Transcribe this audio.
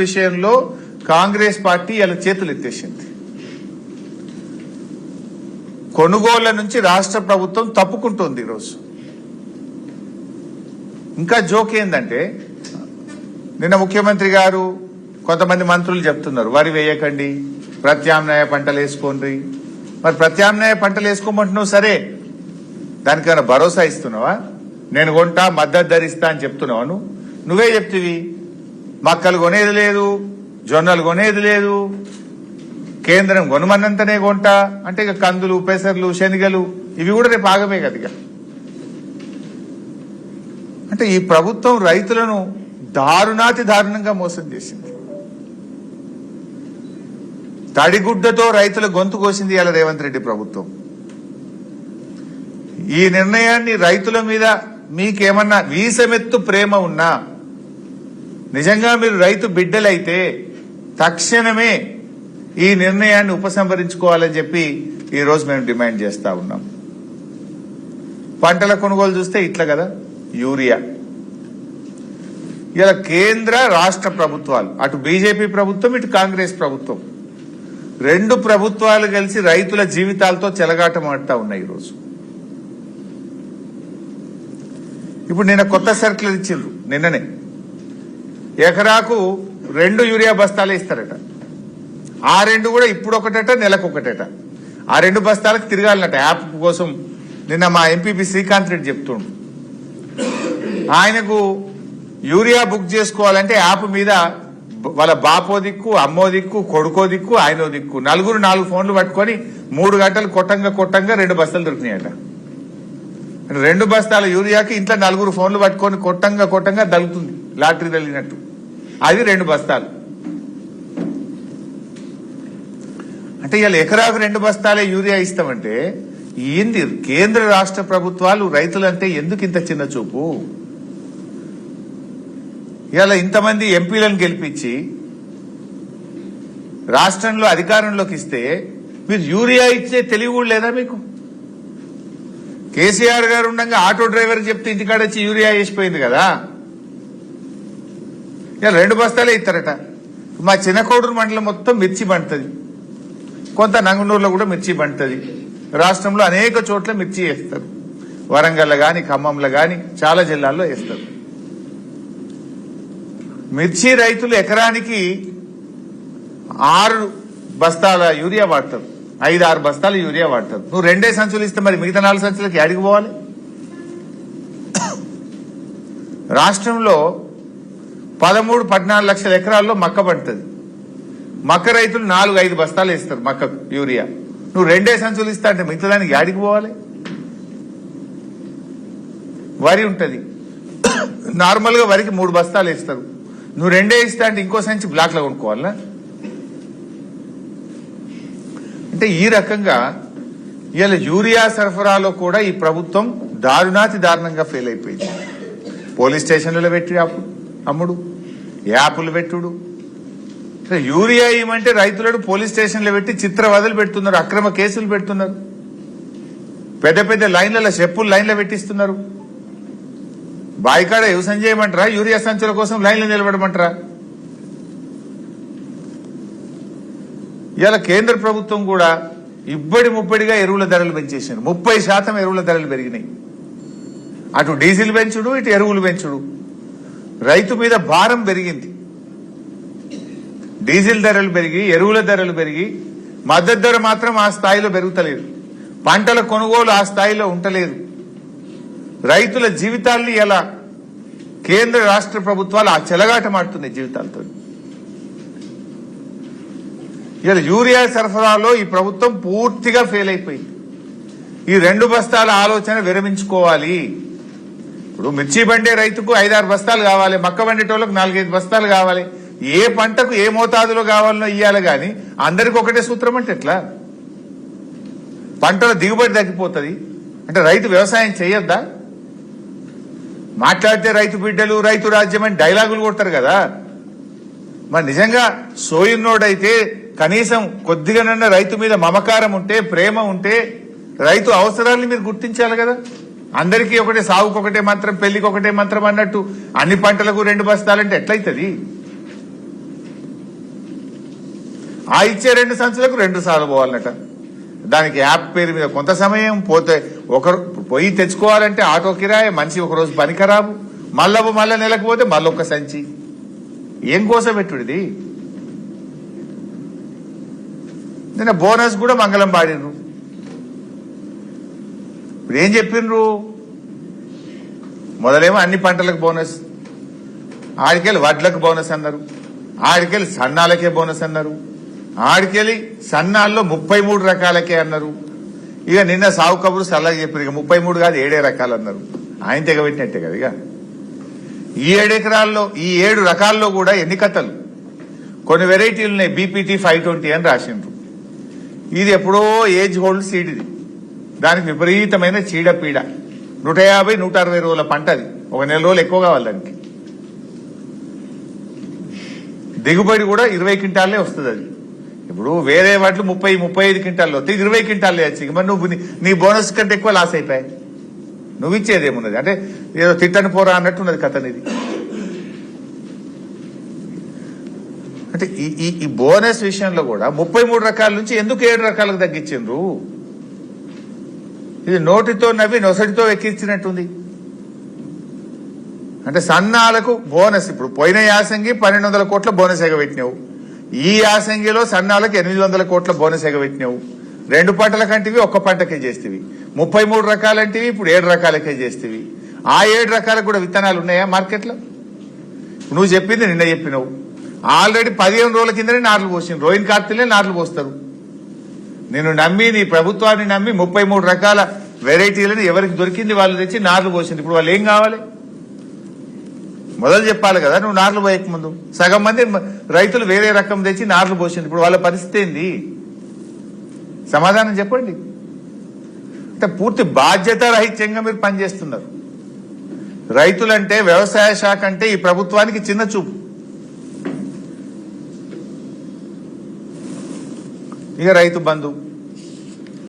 విషయంలో కాంగ్రెస్ పార్టీ ఇలా చేతులు ఎత్తేసింది. కొనుగోళ్ల నుంచి రాష్ట్ర ప్రభుత్వం తప్పుకుంటోంది. ఈరోజు ఇంకా జోక్ ఏందంటే, నిన్న ముఖ్యమంత్రి గారు కొంతమంది మంత్రులు చెప్తున్నారు వరి వేయకండి, ప్రత్యామ్నాయ పంటలు వేసుకోండి. మరి ప్రత్యామ్నాయ పంటలు వేసుకోమంటున్నావు, సరే, దానికైనా భరోసా ఇస్తున్నావా? నేను కొంటా, మద్దతు ధరిస్తా అని చెప్తున్నావా? నువ్వే చెప్తివి మక్కలు కొనేది లేదు, జొన్నలు కొనేది లేదు, కేంద్రం కొనమన్నంతనే కొంటా అంటే ఇక కందులు, పెసర్లు, శనిగలు ఇవి కూడా రేపు ఆగమే కదా. అంటే ఈ ప్రభుత్వం రైతులను దారుణాతి దారుణంగా మోసం చేసింది. తడిగుడ్డతో రైతుల గొంతు కోసింది ఇలా రేవంత్ రెడ్డి ప్రభుత్వం. ఈ నిర్ణయాన్ని రైతుల మీద మీకేమన్నా వీసమెత్తు ప్రేమ ఉన్నా, నిజంగా మీరు రైతు బిడ్డలైతే తక్షణమే ఈ నిర్ణయాన్ని ఉపసంహరించుకోవాలని చెప్పి ఈ రోజు మేము డిమాండ్ చేస్తా ఉన్నాం. పంటల కొనుగోలు చూస్తే ఇట్లా కదా, యూరియా ఇలా కేంద్ర రాష్ట్ర ప్రభుత్వాలు, అటు బీజేపీ ప్రభుత్వం, ఇటు కాంగ్రెస్ ప్రభుత్వం, రెండు ప్రభుత్వాలు కలిసి రైతుల జీవితాలతో చెలగాటమాడుతా ఉన్నాయి ఈరోజు. ఇప్పుడు నిన్న కొత్త సర్కులర్ ఇచ్చిండ్రు. నిన్ననే ఎకరాకు 2 యూరియా బస్తాలే ఇస్తారట. ఆ 2 కూడా ఇప్పుడు ఒకటట, నెలకు ఒకటట. ఆ 2 బస్తాలకు తిరగాలన్నట యాప్ కోసం. నిన్న మా ఎంపీపీ శ్రీకాంత్ రెడ్డి చెప్తుండు, ఆయనకు యూరియా బుక్ చేసుకోవాలంటే యాప్ మీద వాళ్ళ బాపో దిక్కు, అమ్మో దిక్కు, కొడుకో దిక్కు, ఆయనో దిక్కు, నలుగురు 4 ఫోన్లు పట్టుకొని 3 గంటలు కొట్టంగా 2 బస్తాలు దొరికినాయట. 2 బస్తాల యూరియాకి ఇంట్లో 4 ఫోన్లు పట్టుకొని కొట్టంగా దలుగుతుంది, లాటరీ తగిలినట్టు. అది 2 బస్తాలు. అంటే ఇవాళ ఎకరాకు 2 బస్తాలే యూరియా ఇస్తామంటే ఏంది? కేంద్ర రాష్ట్ర ప్రభుత్వాలు రైతులంటే ఎందుకు ఇంత చిన్న చూపు? ఇవాళ ఇంతమంది ఎంపీలను గెలిపించి రాష్ట్రంలో అధికారంలోకి ఇస్తే మీరు యూరియా ఇచ్చే తెలివి కూడా లేదా మీకు? కేసీఆర్ గారు ఉండగా ఆటో డ్రైవర్ చెప్తే ఇంటికాడ వచ్చి యూరియా వేసిపోయింది కదా. ఇలా 2 బస్తాలే ఇస్తారట. మా చిన్నకోడూరు మండలం మొత్తం మిర్చి పండుతుంది, కొంత నంగనూరులో కూడా మిర్చి పండుతుంది. రాష్ట్రంలో అనేక చోట్ల మిర్చి వేస్తారు, వరంగల్ గాని, ఖమ్మంలో గాని చాలా జిల్లాల్లో వేస్తారు. మిర్చి రైతులు ఎకరానికి 6 బస్తాల యూరియా వాడతారు, 5-6 బస్తాల యూరియా వాడతారు. నువ్వు 2 సంచులు ఇస్తే మరి మిగతా 4 సంచులకి అడిగి పోవాలి. రాష్ట్రంలో 13-14 లక్షల ఎకరాల్లో మక్క పండుతుంది. మక్క రైతులు 4-5 బస్తాలు వేస్తారు మక్క యూరియా. నువ్వు 2 సంచులు ఇస్తా అంటే మిగతా దానికి అడిగి పోవాలి. వరి ఉంటుంది, నార్మల్ గా వరికి 3 బస్తాలు వేస్తారు. నువ్వు 2 ఇస్తా అంటే ఇంకో సంచి బ్లాక్ లో కొనుక్కోవాలా? అంటే ఈ రకంగా ఇవాళ యూరియా సరఫరాలో కూడా ఈ ప్రభుత్వం దారుణాతి దారుణంగా ఫెయిల్ అయిపోయింది. పోలీస్ స్టేషన్లలో పెట్టి అమ్ముడు, యాప్లు పెట్టుడు. యూరియా ఇవ్వమంటే రైతులను పోలీస్ స్టేషన్లో పెట్టి చిత్రవదలు పెడుతున్నారు, అక్రమ కేసులు పెడుతున్నారు, పెద్ద పెద్ద లైన్లలో చెప్పులు లైన్లో పెట్టిస్తున్నారు. బాయికాడ వ్యవసాయం చేయమంటారా? యూరియా సంచుల కోసం లైన్లో నిలబడమంటారా? ఇవాళ కేంద్ర ప్రభుత్వం కూడా ముబ్బడిగా ఎరువుల ధరలు పెంచేసారు. 30% ఎరువుల ధరలు పెరిగినాయి. అటు డీజిల్ పెంచుడు, ఇటు ఎరువులు పెంచుడు. రైతు మీద భారం పెరిగింది. డీజిల్ ధరలు పెరిగి, ఎరువుల ధరలు పెరిగి, మద్దతు ధర మాత్రం ఆ స్థాయిలో పెరుగుతలేదు. పంటల కొనుగోలు ఆ స్థాయిలో ఉంటలేదు. రైతుల జీవితాల్ని ఎలా కేంద్ర రాష్ట్ర ప్రభుత్వాలు ఆ చెలగాటమాడుతున్నాయి జీవితాలతో. ఇలా యూరియా సరఫరాలో ఈ ప్రభుత్వం పూర్తిగా ఫెయిల్ అయిపోయింది. ఈ 2 బస్తాల ఆలోచన విరమించుకోవాలి. ఇప్పుడు మిర్చి బండే రైతుకు 5-6 బస్తాలు కావాలి, మక్క బండేటోళ్ళకు 4-5 బస్తాలు కావాలి. ఏ పంటకు ఏ మోతాదులో కావాలనో ఇయ్యాలి, గాని అందరికి ఒకటే సూత్రం అంటే ఎట్లా? పంటల దిగుబడి తగ్గిపోతుంది అంటే రైతు వ్యవసాయం చేయొద్దా? మాట్లాడితే రైతు బిడ్డలు, రైతు రాజ్యం అని డైలాగులు కొడతారు కదా. మరి నిజంగా సోయిన్నోడైతే కనీసం కొద్దిగానన్నా రైతు మీద మమకారం ఉంటే, ప్రేమ ఉంటే, రైతు అవసరాలను మీరు గుర్తించాలి కదా. అందరికీ ఒకటే, సాగుకు ఒకటే మంత్రం, పెళ్లికి ఒకటే మంత్రం అన్నట్టు అన్ని పంటలకు 2 బస్తాలంటే ఎట్లయితుంది? ఆ ఇచ్చే 2 సంచులకు 2 సార్లు పోవాలన్నట. దానికి యాప్ పేరు మీద కొంత సమయం పోతే ఒకరు పోయి తెచ్చుకోవాలంటే ఆటో కిరాయి, మనిషి ఒక రోజు పని ఖరాబు, మళ్ళా నెలకు పోతే మళ్ళొక్క సంచి. ఏం కోసం పెట్టుడిది? నిన్న బోనస్ కూడా మంగళం పాడినరు. ఇప్పుడు ఏం చెప్పిండ్రు? మొదలేమో అన్ని పంటలకు బోనస్, ఆడికెళ్ళి వడ్లకు బోనస్ అన్నారు, ఆడికెళ్ళి సన్నాలకే బోనస్ అన్నారు, ఆడికెళ్ళి సన్నాల్లో 33 రకాలకే అన్నారు. ఇక నిన్న సాగు కబురు సల్లగా చెప్పారు, ఇక 33 కాదు 7 రకాలు అన్నారు. ఆయన తెగబెట్టినట్టే కదా. ఇక ఈ 7 ఎకరాల్లో ఈ 7 రకాల్లో కూడా ఎన్ని కథలు, కొన్ని వెరైటీలు ఉన్నాయి. బీపీటీ 520 అని రాసిండ్రు. ఇది ఎప్పుడో ఏజ్ హోల్డ్ సీడ్. ఇది దానికి విపరీతమైన చీడపీడ. 150-160 రోజుల పంట. అది ఒక నెల రోజులు ఎక్కువ కావాలి దానికి. దిగుబడి కూడా 20 క్వింటాలే వస్తుంది. అది ఇప్పుడు వేరే వాటిలో 30-35 క్వింటాల్లో వస్తాయి, 20 క్వింటాలే వచ్చి. మరి నువ్వు నీ బోనస్ కంటే ఎక్కువ లాస్ అయిపోయాయి. నువ్వు ఇచ్చేది ఏమున్నది అంటే ఏదో తిట్టని పోరా అన్నట్టున్నది కథనిది. అంటే ఈ బోనస్ విషయంలో కూడా 33 రకాల నుంచి ఎందుకు 7 రకాలకు తగ్గించిండ్రు? ఇది నోటితో నవ్వి నొసటితో ఎక్కించినట్టుంది. అంటే సన్నాలకు బోనస్ ఇప్పుడు పోయిన యాసంగి 1200 కోట్ల బోనస్ ఎగబెట్టినావు. ఈ యాసంగిలో సన్నాలకు 800 కోట్ల బోనస్ ఎగబెట్టినావు. 2 పంటల కంటివి 1 పంటకే చేస్తేవి. 33 రకాలంటివి ఇప్పుడు 7 రకాలకే చేస్తేవి. ఆ 7 రకాలకు కూడా విత్తనాలు ఉన్నాయా మార్కెట్లో? నువ్వు చెప్పింది నిన్న చెప్పినావు. ఆల్రెడీ 15 రోజుల కిందనే నార్లు పోసింది. రోహిన్ కార్తీలే నార్లు పోస్తారు. నేను నమ్మి నీ ప్రభుత్వాన్ని నమ్మి 33 రకాల వెరైటీలను ఎవరికి దొరికింది వాళ్ళు తెచ్చి నార్లు పోసింది. ఇప్పుడు వాళ్ళు ఏం కావాలి? మొదలు చెప్పాలి కదా నువ్వు నార్లు పోయక ముందు. సగం మంది రైతులు వేరే రకం తెచ్చి నార్లు పోసింది. ఇప్పుడు వాళ్ళ పరిస్థితి ఏంది? సమాధానం చెప్పండి. అంటే పూర్తి బాధ్యత రహిత్యంగా మీరు పనిచేస్తున్నారు. రైతులంటే, వ్యవసాయ శాఖ అంటే ఈ ప్రభుత్వానికి చిన్న చూపు. ఇక రైతు బంధు